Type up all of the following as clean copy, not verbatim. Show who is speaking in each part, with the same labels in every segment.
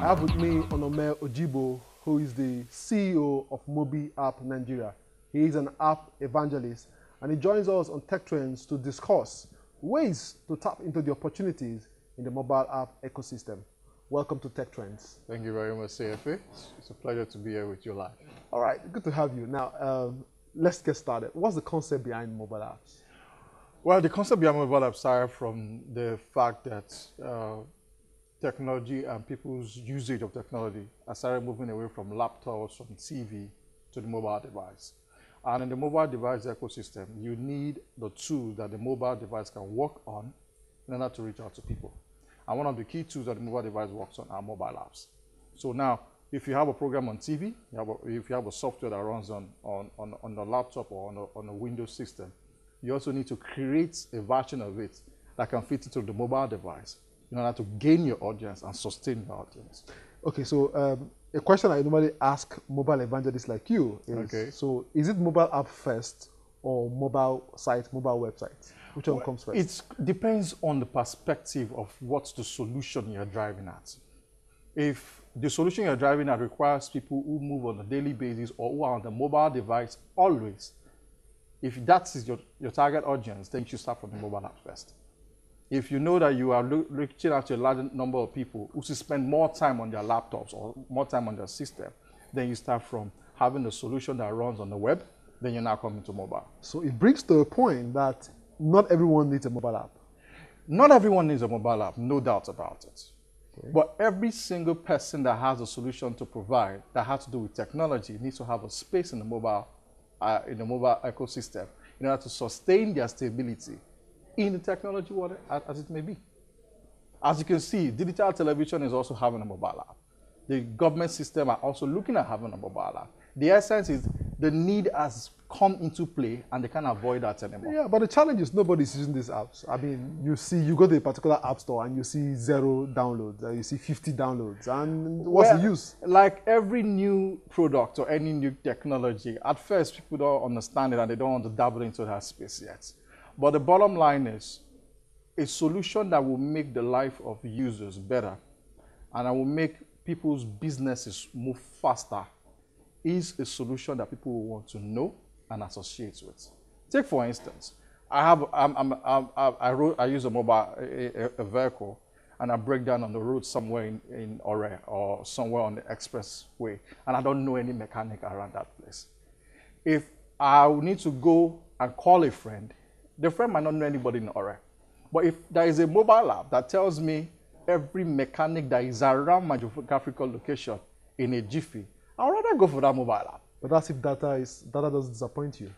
Speaker 1: I have with me Onome Ojigbo, who is the CEO of Mobiapp Nigeria. He is an app evangelist, and he joins us on Tech Trends to discuss ways to tap into the opportunities in the mobile app ecosystem. Welcome to Tech Trends.
Speaker 2: Thank you very much, CFA. It's a pleasure to be here with you live.
Speaker 1: All right, good to have you. Now, let's get started. What's the concept behind mobile apps?
Speaker 2: Well, the concept behind mobile apps started from the fact that technology and people's usage of technology has started moving away from laptops, from TV to the mobile device. And in the mobile device ecosystem, you need the tools that the mobile device can work on in order to reach out to people. And one of the key tools that the mobile device works on are mobile apps. So now, if you have a program on TV, if you have a software that runs on a laptop or on a Windows system, you also need to create a version of it that can fit into the mobile device in order to gain your audience and sustain your audience.
Speaker 1: Okay, so a question I normally ask mobile evangelists like you is, so is it mobile app first or mobile site, mobile website? Which one comes first?
Speaker 2: It depends on the perspective of what's the solution you're driving at. If the solution you're driving at requires people who move on a daily basis or who are on the mobile device always, if that is your target audience, then you should start from the mobile app first. If you know that you are reaching out to a large number of people who spend more time on their laptops or more time on their system, then you start from having a solution that runs on the web, then you're now coming to mobile.
Speaker 1: So it brings to a point that not everyone needs a mobile app.
Speaker 2: Not everyone needs a mobile app, no doubt about it. Okay. But every single person that has a solution to provide that has to do with technology needs to have a space in the mobile ecosystem in order to sustain their stability in the technology world as it may be. As you can see, digital television is also having a mobile app. The government system are also looking at having a mobile app. The essence is the need has come into play and they can't avoid that anymore.
Speaker 1: Yeah, but the challenge is nobody's using these apps. I mean, you go to a particular app store and you see 0 downloads, you see 50 downloads, and what's the use?
Speaker 2: Like every new product or any new technology, at first people don't understand it and they don't want to dabble into that space yet. But the bottom line is a solution that will make the life of users better and that will make people's businesses move faster is a solution that people will want to know and associate with. Take for instance, I use a vehicle and I break down on the road somewhere in Ore or somewhere on the expressway and I don't know any mechanic around that place. If I need to go and call a friend, the friend might not know anybody in Ore. But if there is a mobile app that tells me every mechanic that is around my geographical location in a jiffy, I'd rather go for that mobile app.
Speaker 1: But that's if data doesn't disappoint you.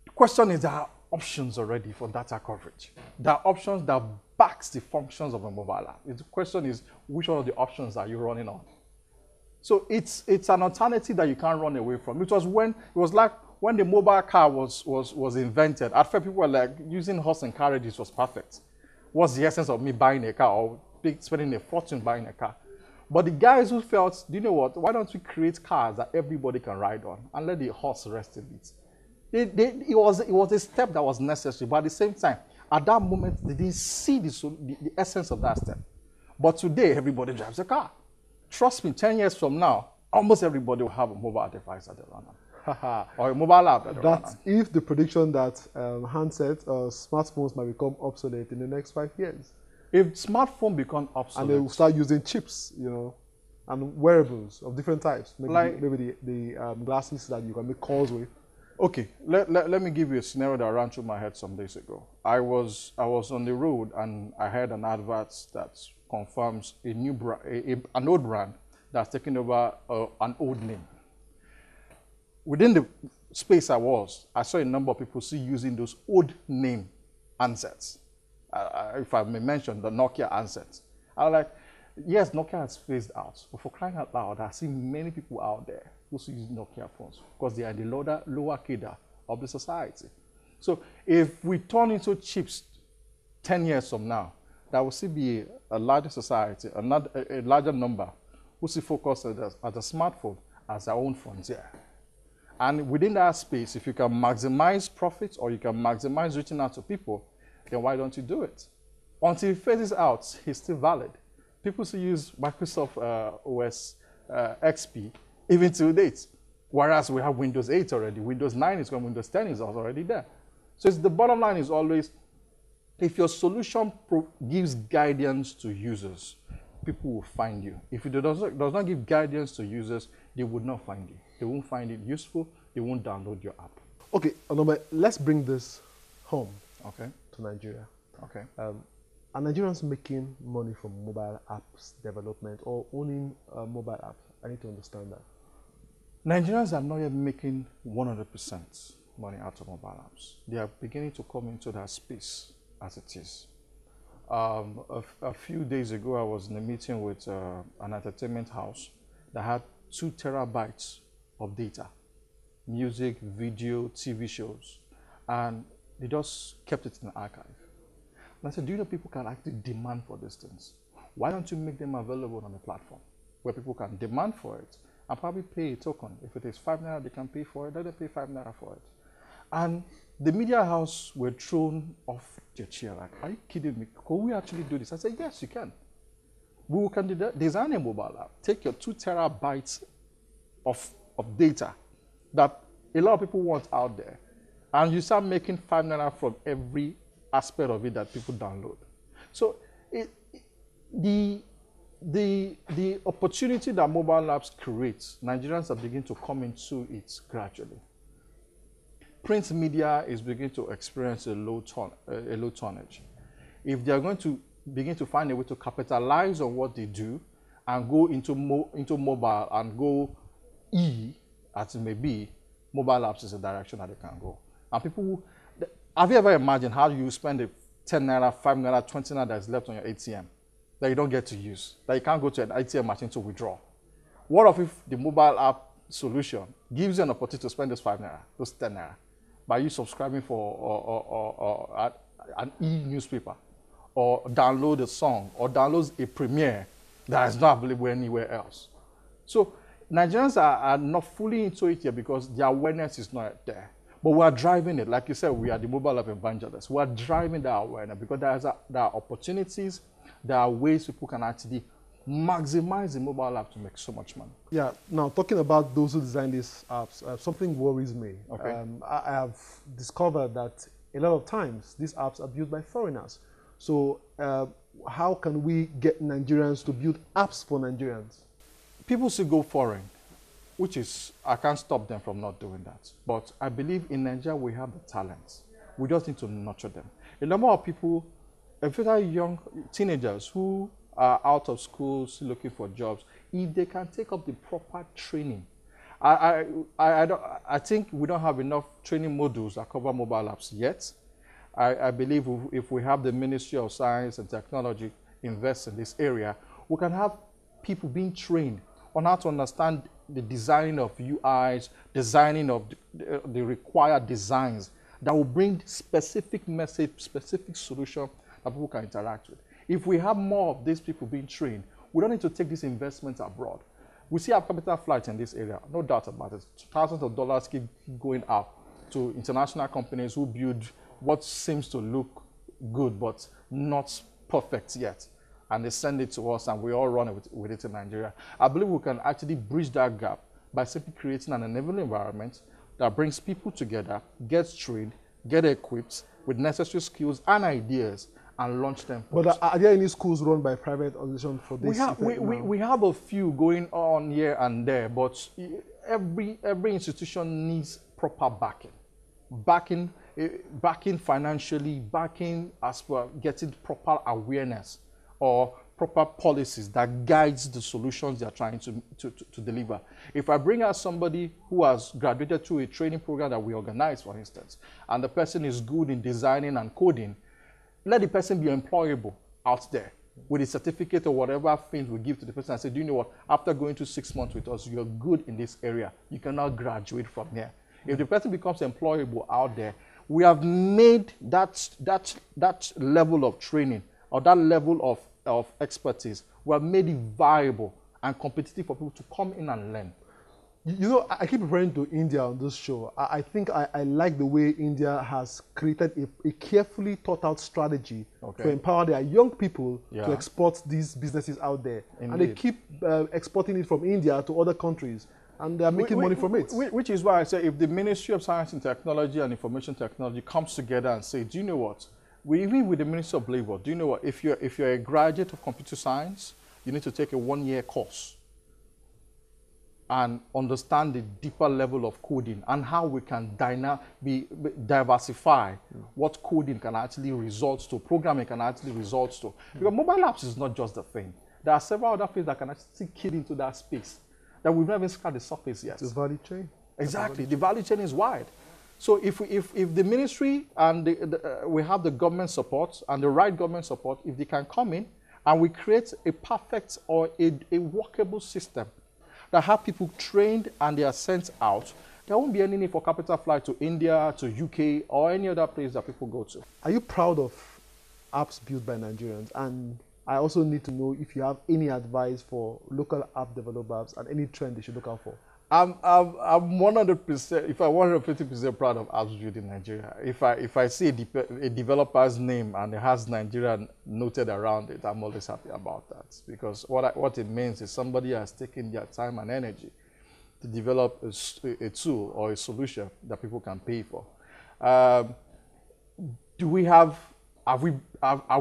Speaker 2: The question is, there are options already for data coverage. There are options that backs the functions of a mobile app. The question is, which one of the options are you running on? So it's an alternative that you can't run away from. It was like when the mobile car was invented. At first, people were like, using horse and carriages was perfect. What's the essence of me buying a car or spending a fortune buying a car? But the guys who felt, do you know what, why don't we create cars that everybody can ride on and let the horse rest a bit? It was a step that was necessary, but at the same time, at that moment, they didn't see the essence of that step. But today, everybody drives a car. Trust me, 10 years from now, almost everybody will have a mobile device that they run on. Or a mobile app that they run on.
Speaker 1: If the prediction that handsets or smartphones might become obsolete in the next 5 years.
Speaker 2: If smartphone become obsolete,
Speaker 1: and they will start using chips, and wearables of different types, maybe the glasses that you can make calls with.
Speaker 2: Okay, let me give you a scenario that ran through my head some days ago. I was on the road and I heard an advert that confirms a new brand, an old brand that's taking over an old name. Within the space I saw a number of people still using those old name handsets. If I may mention the Nokia handsets. I was like, yes, Nokia has phased out, but for crying out loud, I've seen many people out there who still use Nokia phones because they are the lower cadre of the society. So if we turn into chips 10 years from now, there will still be a larger society, a larger number who still focus on the smartphone as their own frontier. And within that space, if you can maximize profits or you can maximize reaching out to people, then why don't you do it? Until it phases out, it's still valid. People still use Microsoft OS XP even to date. Whereas we have Windows 8 already. Windows 9 is going, Windows 10 is already there. So the bottom line is always, if your solution gives guidance to users, people will find you. If it does not give guidance to users, they would not find you. They won't find it useful. They won't download your app.
Speaker 1: Okay, Onome, let's bring this home to Nigeria.
Speaker 2: Okay.
Speaker 1: Are Nigerians making money from mobile apps development or owning mobile apps? I need to understand that.
Speaker 2: Nigerians are not yet making 100% money out of mobile apps. They are beginning to come into that space as it is. A few days ago, I was in a meeting with an entertainment house that had 2 terabytes of data, music, video, TV shows, and they just kept it in the archive. And I said, do you know people can actually demand for these things? Why don't you make them available on the platform where people can demand for it and probably pay a token? If it is 5 naira, they can pay for it, let them pay 5 naira for it. And the media house were thrown off their chair, like, are you kidding me? Can we actually do this? I said, yes, you can. We can design a mobile app, take your 2 terabytes of data that a lot of people want out there, and you start making 5 naira from every aspect of it that people download. So the opportunity that mobile apps create, Nigerians are beginning to come into it gradually. Print media is beginning to experience a low tonnage. If they are going to begin to find a way to capitalize on what they do and go into mobile and go as it may be, mobile apps is a direction that they can go. And people, have you ever imagined how you spend a 10 naira, 5 naira, 20 naira that is left on your ATM that you don't get to use, that you can't go to an ATM machine to withdraw? What if the mobile app solution gives you an opportunity to spend those 5 naira, those 10 naira, by you subscribing for an e-newspaper, or download a song, or download a premiere that is not available anywhere else? So Nigerians are not fully into it yet because the awareness is not there. But we are driving it. Like you said, we are the mobile app evangelists. We are driving that awareness because there are opportunities, there are ways people can actually maximize the mobile app to make so much money.
Speaker 1: Yeah, now talking about those who design these apps, something worries me.
Speaker 2: Okay.
Speaker 1: I have discovered that a lot of times these apps are built by foreigners. So how can we get Nigerians to build apps for Nigerians?
Speaker 2: People still go foreign, which is, I can't stop them from not doing that. But I believe in Nigeria we have the talents. We just need to nurture them. A number of people, especially young teenagers who are out of school, still looking for jobs, if they can take up the proper training. I think we don't have enough training modules that cover mobile apps yet. I believe if we have the Ministry of Science and Technology invest in this area, we can have people being trained on how to understand the designing of UIs, designing of the required designs that will bring specific message, specific solution that people can interact with. If we have more of these people being trained, we don't need to take these investments abroad. We see our capital flight in this area, no doubt about it. Thousands of dollars keep going out to international companies who build what seems to look good but not perfect yet. And they send it to us and we all run with it in Nigeria. I believe we can actually bridge that gap by simply creating an enabling environment that brings people together, gets trained, get equipped with necessary skills and ideas, and launch them.
Speaker 1: But are there any schools run by private organizations for this?
Speaker 2: We have a few going on here and there, but every institution needs proper backing financially, backing as well, getting proper awareness or proper policies that guides the solutions they are trying to deliver. If I bring out somebody who has graduated through a training program that we organize, for instance, and the person is good in designing and coding, let the person be employable out there with a certificate or whatever things we give to the person and say, do you know what, after going to 6 months with us, you're good in this area. You can now graduate from here. If the person becomes employable out there, we have made that level of training or that level of expertise, we have made it viable and competitive for people to come in and learn.
Speaker 1: You know, I keep referring to India on this show. I think I like the way India has created a carefully thought out strategy to empower their young people to export these businesses out there. Indeed. And they keep exporting it from India to other countries. And they're making money from it.
Speaker 2: Which is why I say if the Ministry of Science and Technology and Information Technology comes together and say, do you know what? Even with the Ministry of Labor, do you know what? If you're a graduate of computer science, you need to take a 1-year course and understand the deeper level of coding and how we can diversify what coding can actually result to, programming can actually result to. Because mobile apps is not just the thing. There are several other things that can actually kid into that space that we've never scratched the surface yet.
Speaker 1: The value chain.
Speaker 2: Exactly. The value chain is wide. So if the ministry and we have the government support and the right government support, if they can come in and we create a perfect or a workable system that have people trained and they are sent out, there won't be any need for capital flight to India, to UK, or any other place that people go to.
Speaker 1: Are you proud of apps built by Nigerians? And I also need to know if you have any advice for local app developers and any trend they should look out for.
Speaker 2: I'm 100%, if I'm 150% proud of apps built in Nigeria. If I see a developer's name and it has Nigeria noted around it, I'm always happy about that. Because what it means is somebody has taken their time and energy to develop a tool or a solution that people can pay for. Are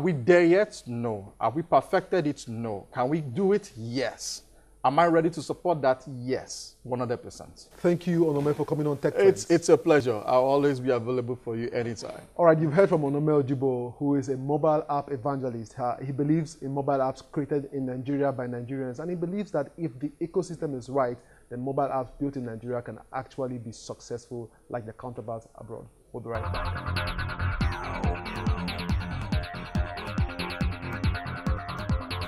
Speaker 2: we there yet? No. Have we perfected it? No. Can we do it? Yes. Am I ready to support that? Yes, 100%.
Speaker 1: Thank you, Onome, for coming on Tech Trends.
Speaker 2: It's a pleasure. I'll always be available for you anytime.
Speaker 1: All right, you've heard from Onome Ojigbo, who is a mobile app evangelist. He believes in mobile apps created in Nigeria by Nigerians, and he believes that if the ecosystem is right, then mobile apps built in Nigeria can actually be successful like their counterparts abroad. We'll be right back.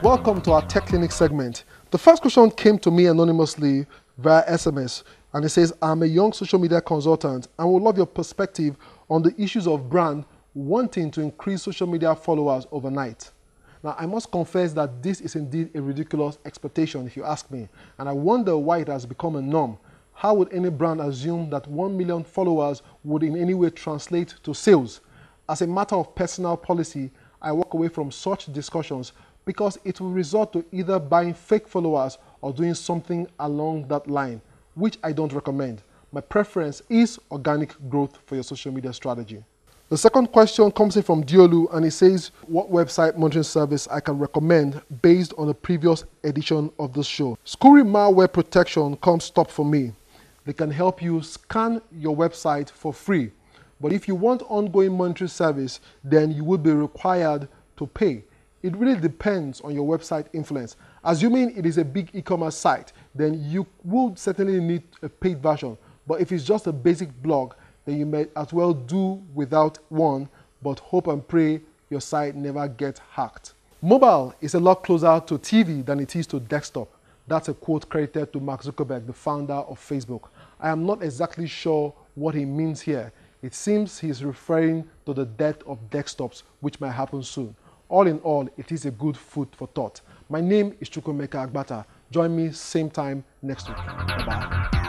Speaker 1: Welcome to our Tech Clinic segment. The first question came to me anonymously via SMS, and it says, I'm a young social media consultant and would love your perspective on the issues of brand wanting to increase social media followers overnight. Now, I must confess that this is indeed a ridiculous expectation if you ask me, and I wonder why it has become a norm. How would any brand assume that 1 million followers would in any way translate to sales? As a matter of personal policy, I walk away from such discussions because it will result to either buying fake followers or doing something along that line, which I don't recommend. My preference is organic growth for your social media strategy. The second question comes in from Diolu, and it says, what website monitoring service I can recommend based on the previous edition of this show. Scurry malware protection comes top for me. They can help you scan your website for free. But if you want ongoing monitoring service, then you would be required to pay. It really depends on your website influence. Assuming it is a big e-commerce site, then you will certainly need a paid version. But if it's just a basic blog, then you may as well do without one, but hope and pray your site never gets hacked. Mobile is a lot closer to TV than it is to desktop. That's a quote credited to Mark Zuckerberg, the founder of Facebook. I am not exactly sure what he means here. It seems he's referring to the death of desktops, which might happen soon. All in all, it is a good food for thought. My name is Chukwemeka Agbata. Join me same time next week. Bye-bye.